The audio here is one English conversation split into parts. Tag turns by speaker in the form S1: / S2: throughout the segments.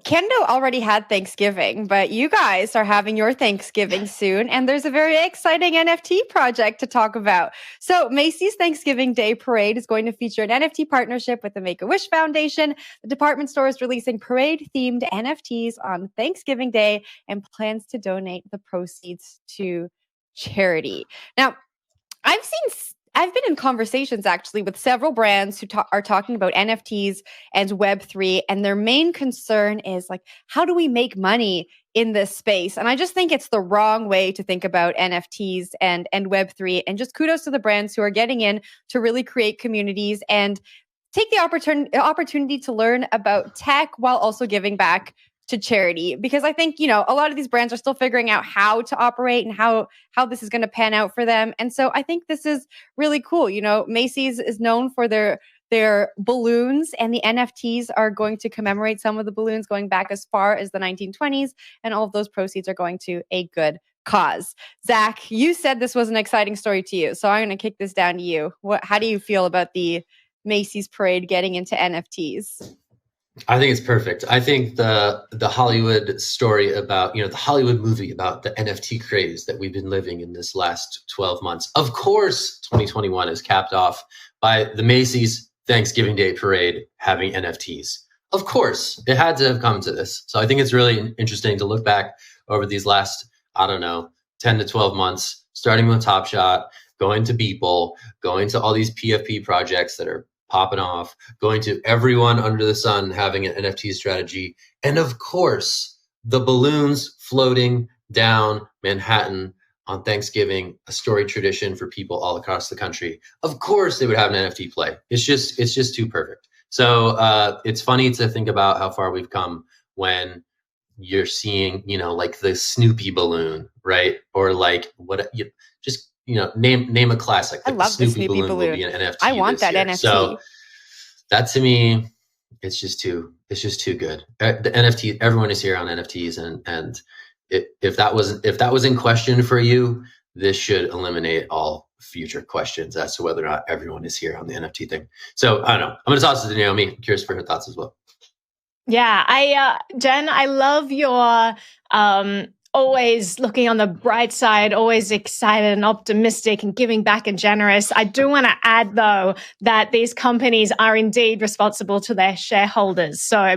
S1: Canada already had Thanksgiving, but you guys are having your Thanksgiving soon, and there's a very exciting NFT project to talk about. So Macy's Thanksgiving Day Parade is going to feature an NFT partnership with the Make-A-Wish Foundation. The department store is releasing parade-themed NFTs on Thanksgiving Day and plans to donate the proceeds to charity. Now, I've been in conversations actually with several brands who are talking about NFTs and Web3, and their main concern is like, how do we make money in this space? And I just think it's the wrong way to think about NFTs and Web3. And just kudos to the brands who are getting in to really create communities and take the opportunity to learn about tech while also giving back to charity, because I think, a lot of these brands are still figuring out how to operate and how this is going to pan out for them. And so I think this is really cool. Macy's is known for their balloons, and the NFTs are going to commemorate some of the balloons going back as far as the 1920s, and all of those proceeds are going to a good cause. Zach, you said this was an exciting story to you, so I'm going to kick this down to you. How do you feel about the Macy's parade getting into NFTs?
S2: I think it's perfect. I think the Hollywood story about, the Hollywood movie about the NFT craze that we've been living in this last 12 months. Of course, 2021 is capped off by the Macy's Thanksgiving Day Parade having NFTs. Of course, it had to have come to this. So I think it's really interesting to look back over these last, 10 to 12 months, starting with Top Shot, going to Beeple, going to all these PFP projects that are popping off, going to everyone under the sun having an NFT strategy. And of course, the balloons floating down Manhattan on Thanksgiving, a storied tradition for people all across the country. Of course, they would have an NFT play. It's just too perfect. So it's funny to think about how far we've come when you're seeing, like the Snoopy balloon, right? Or like name a classic.
S1: Like I love the Snoopy balloon.
S2: Will be an NFT.
S1: I want that
S2: year.
S1: NFT.
S2: So that to me, it's just too good. The NFT, everyone is here on NFTs, and if that was in question for you, this should eliminate all future questions as to whether or not everyone is here on the NFT thing. So I don't know. I'm going to toss it to Naomi. I'm curious for her thoughts as well.
S3: Yeah, Jen, I love your always looking on the bright side, always excited and optimistic and giving back and generous. I do want to add, though, that these companies are indeed responsible to their shareholders. So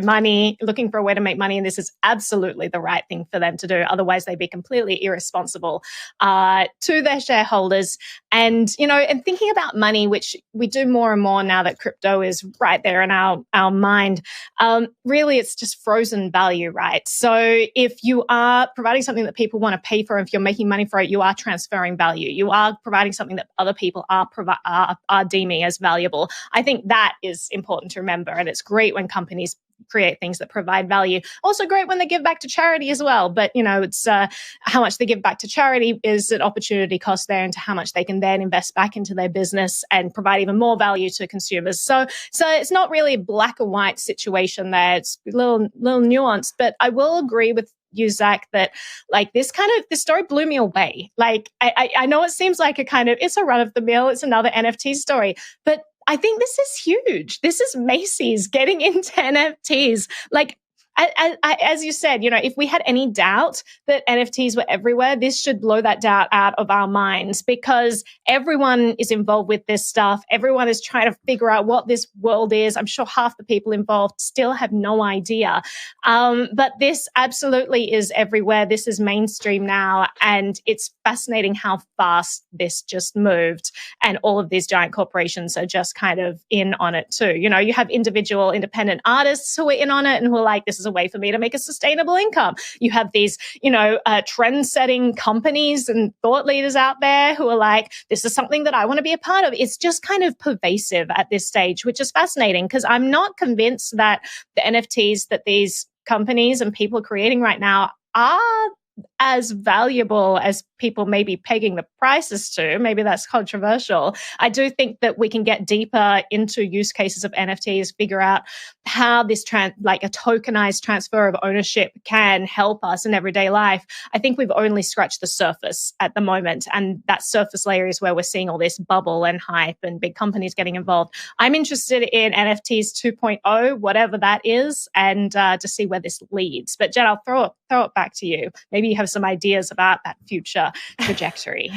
S3: looking for a way to make money, and this is absolutely the right thing for them to do. Otherwise, they'd be completely irresponsible to their shareholders. And, and thinking about money, which we do more and more now that crypto is right there in our mind, really it's just frozen value, right? So if you are providing something that people want to pay for, if you're making money for it, you are transferring value. You are providing something that other people are deeming as valuable. I think that is important to remember. And it's great when companies create things that provide value. Also great when they give back to charity as well. But, it's how much they give back to charity is an opportunity cost there into how much they can then invest back into their business and provide even more value to consumers. So it's not really a black and white situation there. It's a little nuanced, but I will agree with you, Zach, that like this story blew me away. Like I know it seems like it's a run of the mill, it's another NFT story, but I think this is huge. This is Macy's getting into NFTs. Like, as you said, if we had any doubt that NFTs were everywhere, this should blow that doubt out of our minds, because everyone is involved with this stuff. Everyone is trying to figure out what this world is. I'm sure half the people involved still have no idea. But this absolutely is everywhere. This is mainstream now. And it's fascinating how fast this just moved. And all of these giant corporations are just kind of in on it too. You have individual independent artists who are in on it and who are like, this is a way for me to make a sustainable income. You have these, trend-setting companies and thought leaders out there who are like, this is something that I want to be a part of. It's just kind of pervasive at this stage, which is fascinating, because I'm not convinced that the NFTs that these companies and people are creating right now are as valuable as people may be pegging the prices to. Maybe that's controversial. I do think that we can get deeper into use cases of NFTs, figure out how this like a tokenized transfer of ownership can help us in everyday life. I think we've only scratched the surface at the moment. And that surface layer is where we're seeing all this bubble and hype and big companies getting involved. I'm interested in NFTs 2.0, whatever that is, and to see where this leads. But Jen, I'll throw it back to you. Maybe you have some ideas about that future trajectory.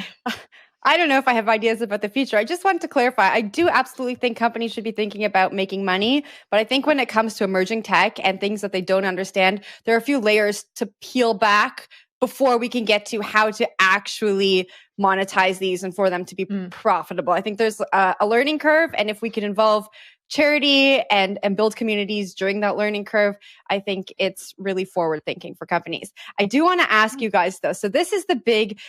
S1: I don't know if I have ideas about the future. I just want to clarify. I do absolutely think companies should be thinking about making money. But I think when it comes to emerging tech and things that they don't understand, there are a few layers to peel back before we can get to how to actually monetize these and for them to be profitable. I think there's a learning curve. And if we can involve charity and build communities during that learning curve, I think it's really forward thinking for companies. I do want to ask you guys though. So this is the big,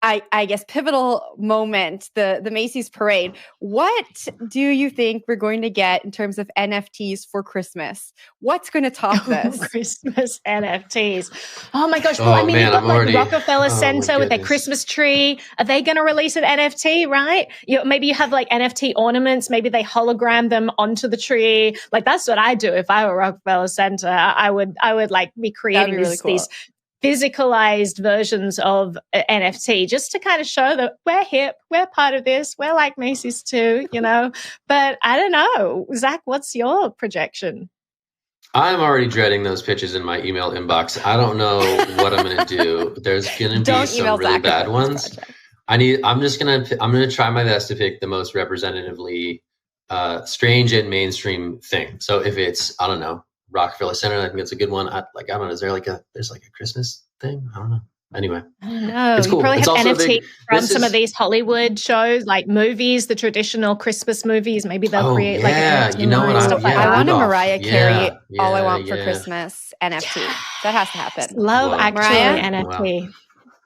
S1: I guess, pivotal moment, the Macy's parade. What do you think we're going to get in terms of NFTs for Christmas? What's going to top this?
S3: Christmas NFTs. Oh my gosh. Well, I mean,
S2: man,
S3: you've got
S2: I'm
S3: like
S2: already,
S3: Rockefeller Center with their Christmas tree. Are they going to release an NFT, right? Maybe you have like NFT ornaments. Maybe they hologram them onto the tree. Like that's what I do if I were Rockefeller Center. I would like be creating these physicalized versions of NFT just to kind of show that we're hip, we're part of this, we're like Macy's too, you know. But I don't know. Zach, what's your projection?
S2: I'm already dreading those pitches in my email inbox. I don't know what I'm going to do. There's going to be some really bad ones. I'm going to try my best to pick the most representatively strange and mainstream thing. So if it's, I don't know, Rockefeller Center, I think it's a good one. I don't know. Is there there's a Christmas thing? I don't know. Anyway,
S3: I don't know.
S2: It's cool.
S3: You probably
S2: it's
S3: have NFT from some of these Hollywood shows, like movies, the traditional Christmas movies. Maybe they'll create like an NFT
S1: I want a Mariah Carey All I Want for Christmas NFT. That has to happen.
S3: Love actually NFT.
S2: Wow.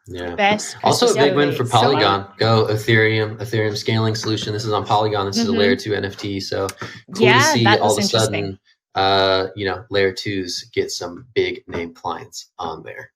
S2: Yeah.
S3: Best
S2: also a big win for Polygon. Go Ethereum scaling solution. This is on Polygon. This is a layer 2 NFT. So cool to see all of a sudden layer 2s get some big name clients on there.